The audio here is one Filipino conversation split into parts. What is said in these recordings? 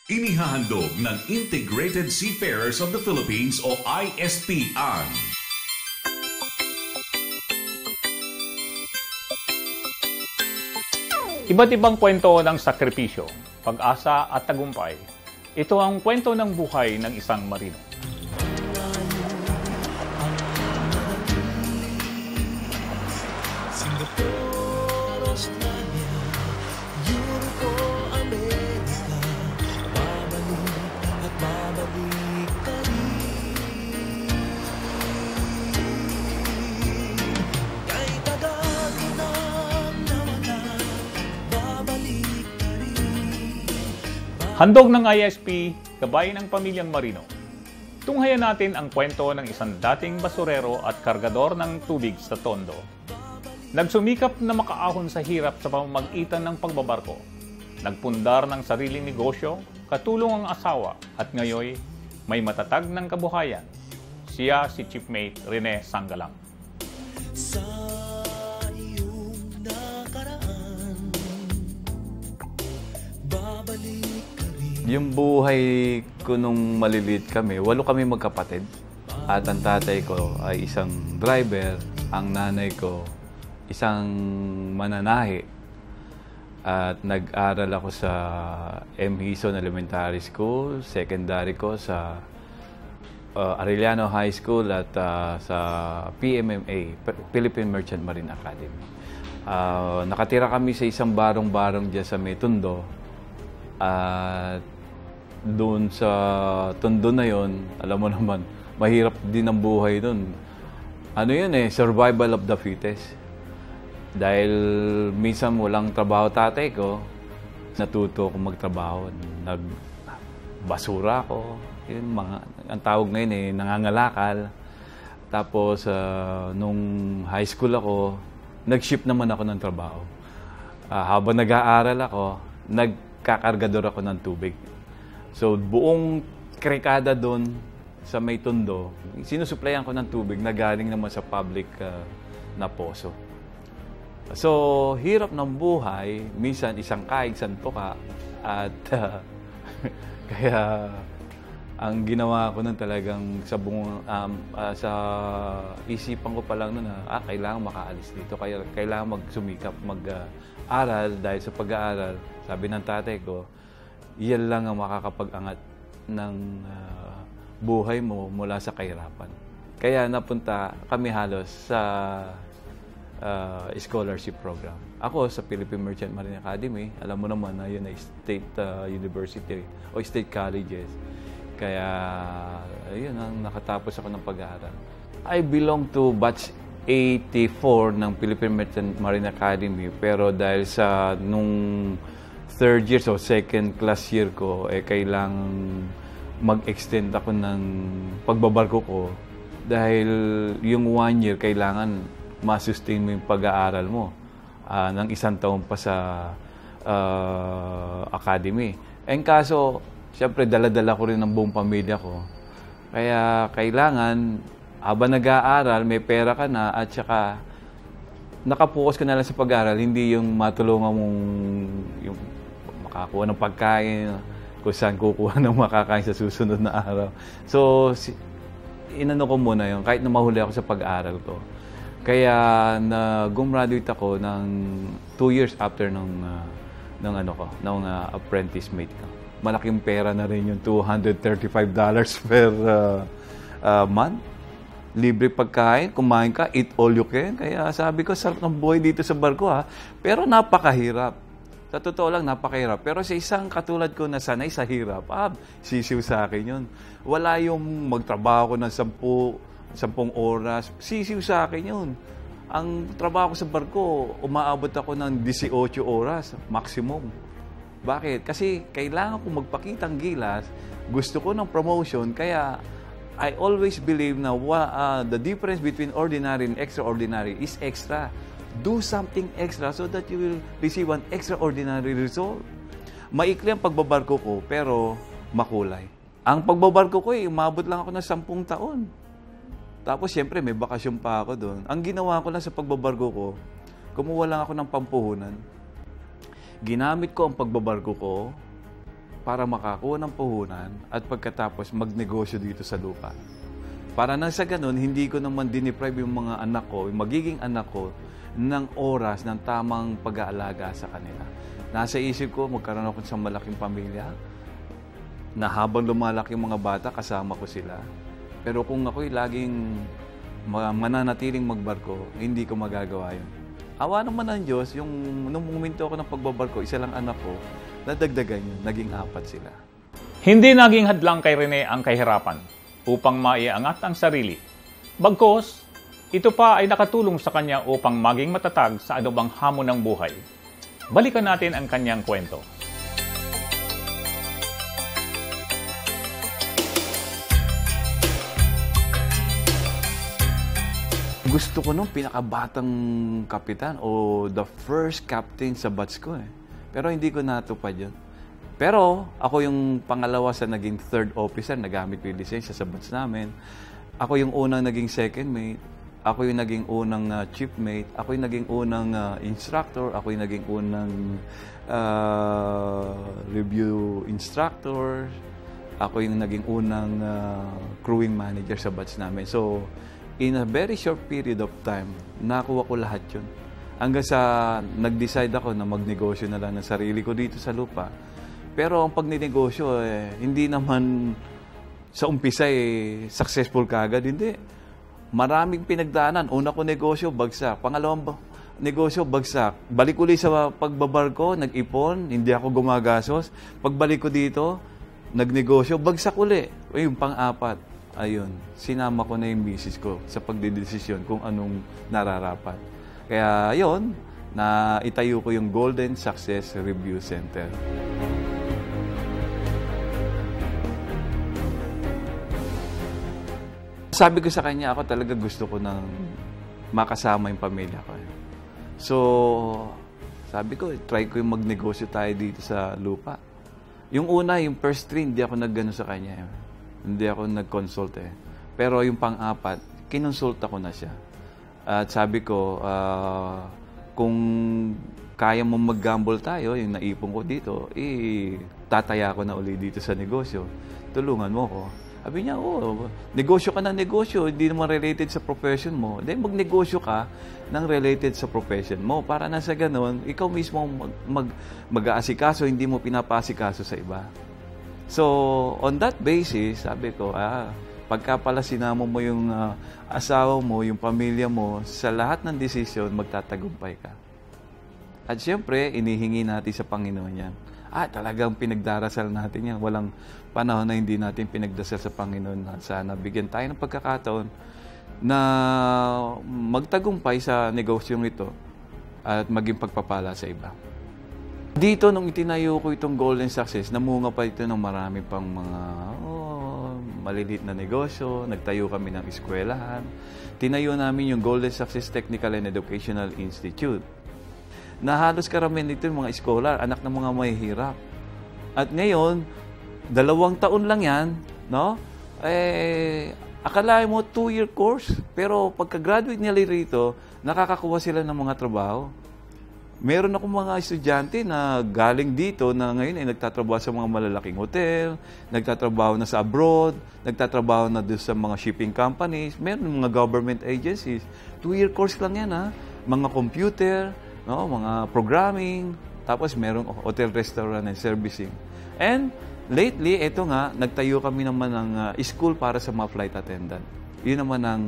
Inihahandog ng Integrated Seafarers of the Philippines o ISP ang Iba't ibang kwento ng sakripisyo, pag-asa at tagumpay. Ito ang kwento ng buhay ng isang marino. Handog ng ISP, gabay ng pamilyang marino. Tunghayan natin ang kwento ng isang dating basurero at kargador ng tubig sa Tondo. Nagsumikap na makaahon sa hirap sa pamamagitan ng pagbabarko. Nagpundar ng sariling negosyo, katulong ang asawa at ngayoy may matatag ng kabuhayan. Siya si Chiefmate Rene Sanggalang. Yung buhay ko nung maliliit kami, 8 kami magkapatid. At ang tatay ko ay isang driver, ang nanay ko isang mananahi. At nag-aral ako sa M. Hison Elementary School, secondary ko sa Arellano High School at sa PMMA, Philippine Merchant Marine Academy. Nakatira kami sa isang barong-barong dyan sa Tondo. At doon sa Tondo na yon, alam mo naman, mahirap din ang buhay doon. Ano yun survival of the fittest. Dahil minsan walang trabaho tatay ko, natuto akong magtrabaho. Nagbasura ako. Yun, ang tawag ngayon nangangalakal. Tapos, nung high school ako, nag-shift naman ako ng trabaho. Habang nag-aaral ako, nagkakargador ako ng tubig. So, buong krekada doon sa may Tondo, sinusuplayan ko ng tubig na galing naman sa public na poso. So, hirap ng buhay, minsan isang kaig, isang tuka, at kaya ang ginawa ko nun talagang sa isipan ko pa lang nun na kailangan makaalis dito, kaya kailangan magsumikap, mag-aral dahil sa pag-aaral, sabi ng tatay ko, iyan lang ang makakapag-angat ng buhay mo mula sa kahirapan. Kaya napunta kami halos sa scholarship program. Ako sa Philippine Merchant Marine Academy, alam mo naman na yun ay state university o state colleges. Kaya yun ang nakatapos ako ng pag-aaral. I belong to batch 84 ng Philippine Merchant Marine Academy, pero dahil sa nung third year o second class year ko, kailangang mag-extend ako ng pagbabarko ko dahil yung 1 year kailangan ma-sustain mo yung pag-aaral mo ng 1 taon pa sa academy. En kaso, siyempre dala-dala ko rin ang buong pamilya ko. Kaya kailangan, habang nag-aaral, may pera ka na at saka nakapokus ka na lang sa pag-aaral, hindi yung matulungan mong yung makakuha ng pagkain, kung saan kukuha ng makakain sa susunod na araw. So, inano ko muna yun, kahit na mahuli ako sa pag-aaral ko. Kaya gumraduate ako ng 2 years after ng apprentice mate ko. Malaking pera na rin yung $235 per month. Libre pagkain, kumain ka, eat all you can. Kaya sabi ko, sarap ng buhay dito sa barko pero napakahirap. Sa totoo lang, napakahirap. Pero sa isang katulad ko na sanay sa hirap, sisiw sa akin yun. Wala yung magtrabaho ko ng 10 oras, sisiw sa akin yun. Ang trabaho ko sa barko, umaabot ako ng 18 oras, maximum. Bakit? Kasi kailangan ko magpakitang gilas, gusto ko ng promotion, kaya I always believe na the difference between ordinary and extraordinary is extra. Do something extra so that you will receive an extraordinary result. Maikli ang pagbabarko ko, pero makulay. Ang pagbabarko ko umabot lang ako ng 10 taon. Tapos, siyempre, may bakasyon pa ako doon. Ang ginawa ko lang sa pagbabarko ko, kumuha lang ako ng pampuhunan. Ginamit ko ang pagbabarko ko para makakuha ng puhunan at pagkatapos magnegosyo dito sa lupa. Para nang sa ganun, hindi ko naman diniprive yung mga anak ko, yung magiging anak ko, ng oras, ng tamang pag-aalaga sa kanila. Nasa isip ko, magkaroon ako sa malaking pamilya, na habang lumalaki yung mga bata, kasama ko sila. Pero kung ako'y laging mananatiling magbarko, hindi ko magagawa yun. Awa naman ng Diyos, nung momento ako ng pagbabarko, isa lang anak ko, nadagdagan yun, naging 4 sila. Hindi naging hadlang kay Rene ang kahirapan upang maiangat ang sarili. Bagkus, ito pa ay nakatulong sa kanya upang maging matatag sa anumang hamon ng buhay. Balikan natin ang kanyang kwento. Gusto ko nung pinakabatang kapitan o the first captain sa batch ko eh. Pero hindi ko natupad yun. Pero ako yung pangalawa sa naging third officer, nagamit ko yung lisensya sa batch namin. Ako yung unang naging second mate. Ako yung naging unang chief mate. Ako yung naging unang instructor. Ako yung naging unang review instructor. Ako yung naging unang crewing manager sa batch namin. So, in a very short period of time, nakuha ko lahat yun. Hanggang sa nag-decide ako na magnegosyo na lang ng sarili ko dito sa lupa. Pero ang pagninegosyo, hindi naman sa umpisa successful kagad. Hindi. Maraming pinagdaanan. Una ko negosyo, bagsak. Pangalawang negosyo, bagsak. Balik ulit sa pagbabarko, nag-ipon, hindi ako gumagasos. Pagbalik ko dito, nagnegosyo, bagsak ulit. Yung pang-4. Ayun, sinama ko na yung misis ko sa pagdidesisyon kung anong nararapat. Kaya yun, na itayo ko yung Golden Success Review Center. Sabi ko sa kanya, ako talaga gusto ko nang makasama yung pamilya ko. So, sabi ko, try ko yung magnegosyo tayo dito sa lupa. Yung una, yung first 3, hindi ako naggano sa kanya. Hindi ako nag-consult eh. Pero yung pang-4, kinonsulta ko na siya. At sabi ko, kung kaya mo mag-gamble tayo, yung naipon ko dito, tataya ko na uli dito sa negosyo. Tulungan mo ko. Sabi niya, negosyo ka ng negosyo, hindi naman related sa profession mo. Then magnegosyo ka ng related sa profession mo. Para na sa ganun, ikaw mismo mag-aasikaso, hindi mo pinapasikaso sa iba. So, on that basis, sabi ko, pagka pala sinama mo yung asawa mo, yung pamilya mo, sa lahat ng desisyon, magtatagumpay ka. At siyempre, inihingi natin sa Panginoon yan. Talagang pinagdarasal natin yan. Walang panahon na hindi natin pinagdasal sa Panginoon na sana bigyan tayo ng pagkakataon na magtagumpay sa negosyong ito at maging pagpapala sa iba. Dito, nung itinayo ko itong Golden Success, namunga pa ito ng marami pang mga maliliit na negosyo. Nagtayo kami ng eskwelahan. Tinayo namin yung Golden Success Technical and Educational Institute. Na halos karamihan nito yung mga scholar, anak ng mga mahihirap. At ngayon, 2 taon lang yan, no? Akalain mo 2-year course, pero pagka-graduate nila rito, nakakakuha sila ng mga trabaho. Meron akong mga estudyante na galing dito na ngayon ay nagtatrabaho sa mga malalaking hotel, nagtatrabaho na sa abroad, nagtatrabaho na doon sa mga shipping companies, meron mga government agencies. 2-year course lang yan, ha? Mga computer, no? Mga programming, tapos meron hotel, restaurant, and servicing. And lately, ito nga, nagtayo kami naman ng school para sa mga flight attendant. Yun naman ang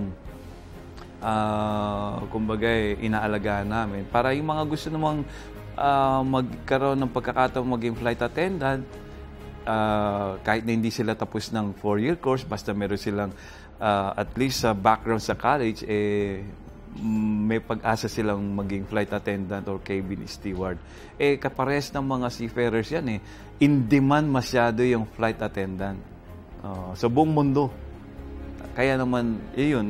kumbaga inaalagaan namin. Para yung mga gusto namang magkaroon ng pagkakataon maging flight attendant, kahit na hindi sila tapos ng 4-year course, basta meron silang at least sa background sa college, may pag-asa silang maging flight attendant or cabin steward. Kapares ng mga seafarers yan in demand masyado yung flight attendant sa buong mundo. Kaya naman, yun,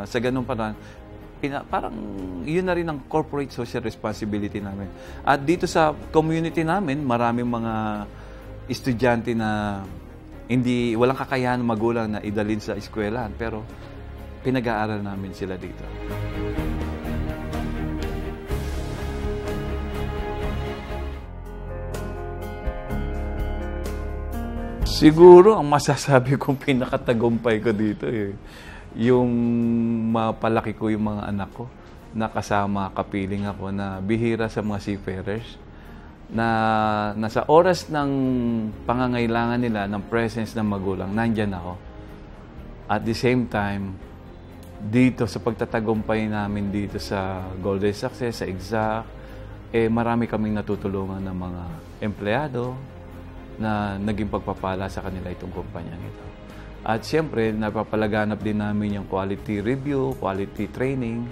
sa ganun parang, parang yun na rin ang corporate social responsibility namin. At dito sa community namin, maraming mga estudyante na walang kakayahan magulang na idalhin sa eskwelahan, pero pinag-aaral namin sila dito. Siguro, ang masasabi kong pinakatagumpay ko dito yung mapalaki ko yung mga anak ko na kasama, kapiling ako na bihira sa mga seafarers na nasa oras ng pangangailangan nila ng presence ng magulang, nandyan ako. At the same time, dito sa pagtatagumpay namin dito sa Golden Success, sa Exact, marami kaming natutulungan ng mga empleyado na naging pagpapala sa kanila itong kumpanyang ito. At siyempre, napapalaganap din namin yung quality review, quality training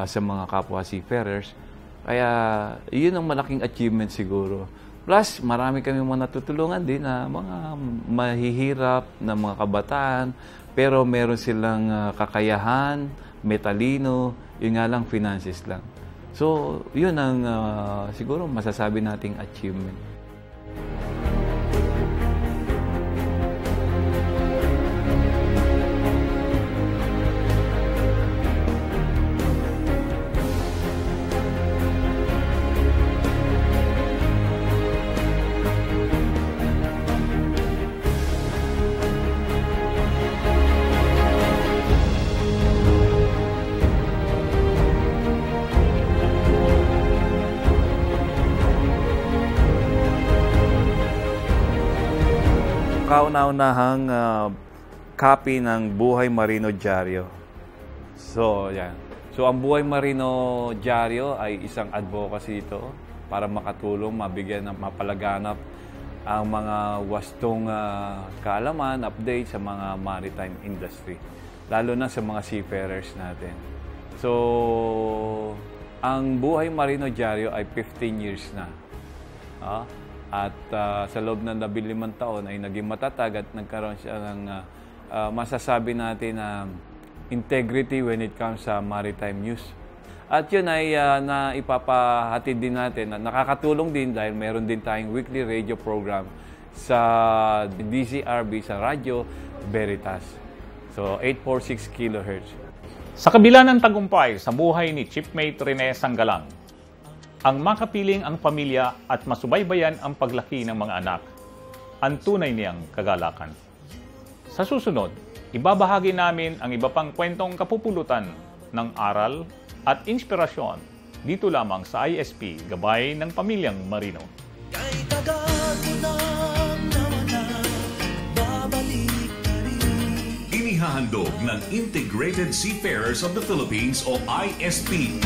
sa mga kapwa seafarers. Kaya, yun ang malaking achievement siguro. Plus, marami kami mga natutulungan din na mga mahihirap na mga kabataan, pero meron silang kakayahan, metalino, yun nga lang, finances lang. So, yun ang siguro masasabi nating achievement. Kauna-unahang copy ng Buhay Marino Diaryo. So, yan. So, ang Buhay Marino Diaryo ay isang advocacy ito para makatulong, mabigyan, mapalaganap ang mga wastong kaalaman, update sa mga maritime industry. Lalo na sa mga seafarers natin. So, ang Buhay Marino Diaryo ay 15 years na. At sa loob ng 15 taon ay naging matatag at nagkaroon siya ng masasabi natin na integrity when it comes sa maritime news. At yun ay naipapahatid din natin, nakakatulong din dahil meron din tayong weekly radio program sa DZRB, sa Radyo Veritas. So, 846 kHz. Sa kabila ng tagumpay sa buhay ni Shipmate Rene Sanggalang, ang makapiling ang pamilya at masubaybayan ang paglaki ng mga anak, ang tunay niyang kagalakan. Sa susunod, ibabahagi namin ang iba pang kwentong kapupulutan ng aral at inspirasyon dito lamang sa ISP, Gabay ng Pamilyang Marino. Kay tagago ng nawala, babalik na rin. Inihahandog ng Integrated Seafarers of the Philippines o ISP.